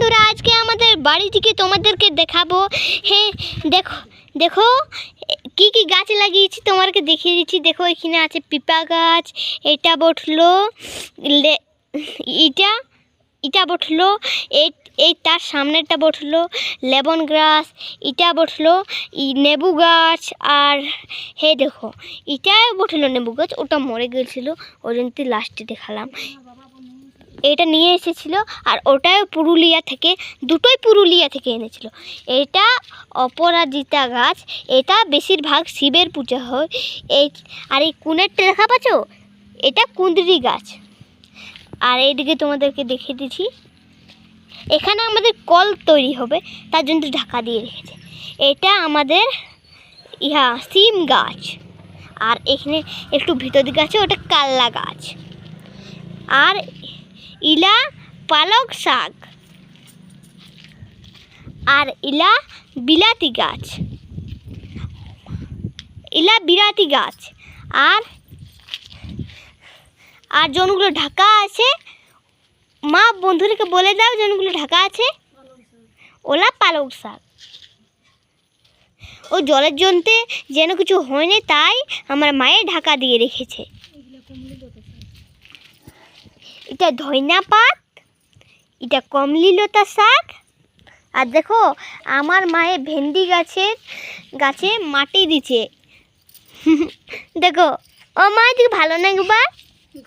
বন্ধুরা, আজকে আমাদের বাড়ি থেকে তোমাদেরকে দেখাবো। হ্যাঁ, দেখো দেখো কি কি গাছ লাগিয়েছি তোমাদেরকে দেখিয়ে দিচ্ছি। দেখো এখানে আছে পিপা গাছ, এটা বঠলো, ইটা ইটা বঠলো, এই তার সামনেটা বঠলো লেমন গ্রাস, ইটা বঠলো নেবু গাছ। আর হে দেখো ইটাও বঠলো নেবু গাছ, ওটা মরে গেছিলো, ওই জন্য লাস্টে দেখালাম। এটা নিয়ে এসেছিল, আর ওটাও পুরুলিয়া থেকে, দুটোই পুরুলিয়া থেকে এনেছিল। এটা অপরাজিতা গাছ, এটা বেশিরভাগ শিবের পূজা হয়। আর এই কুনেরটা দেখা পাচ্ছ, এটা কুঁদরি গাছ। আর এইদিকে তোমাদেরকে দেখিয়ে দিচ্ছি, এখানে আমাদের কল তৈরি হবে, তার জন্য ঢাকা দিয়ে রেখেছে। এটা আমাদের সিম গাছ। আর এখানে একটু ভিতর দিকে আছে, ওটা কাল্লা গাছ। আর ইলা পালক শাক, আর ইলা বিলাতি গাছ, ইলা বিলাতি গাছ। আর জনগুলো ঢাকা আছে, মা বন্ধুদেরকে বলে দাও জনগুলো ঢাকা আছে, ওলা পালক শাক। ও জলের জন্যে যেন কিছু হয়নি, তাই আমার মায়ের ঢাকা দিয়ে রেখেছে। এটা ধইনা পাত, এটা কমলিলতা শাক। আর দেখো আমার মায়ের ভেন্ডি গাছে মাটি দিচ্ছে। দেখো ও মা, তুই ভালো না একবার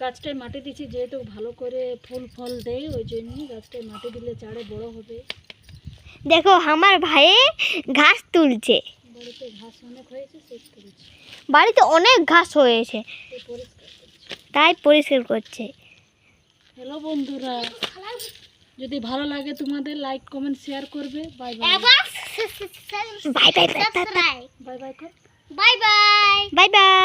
গাছটায় মাটি দিচ্ছি, যেহেতু ভালো করে ফুল ফল দেয়, ওই জন্যই গাছটায় মাটি দিলে চাড়ে বড় হবে। দেখো আমার ভাইয়ে ঘাস তুলছে, বাড়িতে ঘাস অনেক হয়েছে, শেষ করেছে। বাড়িতে অনেক ঘাস হয়েছে, তাই পরিষ্কার করছে। হ্যালো বন্ধুরা, যদি ভালো লাগে তোমাদের লাইক কমেন্ট শেয়ার করবে। Bye bye bye bye bye bye bye bye.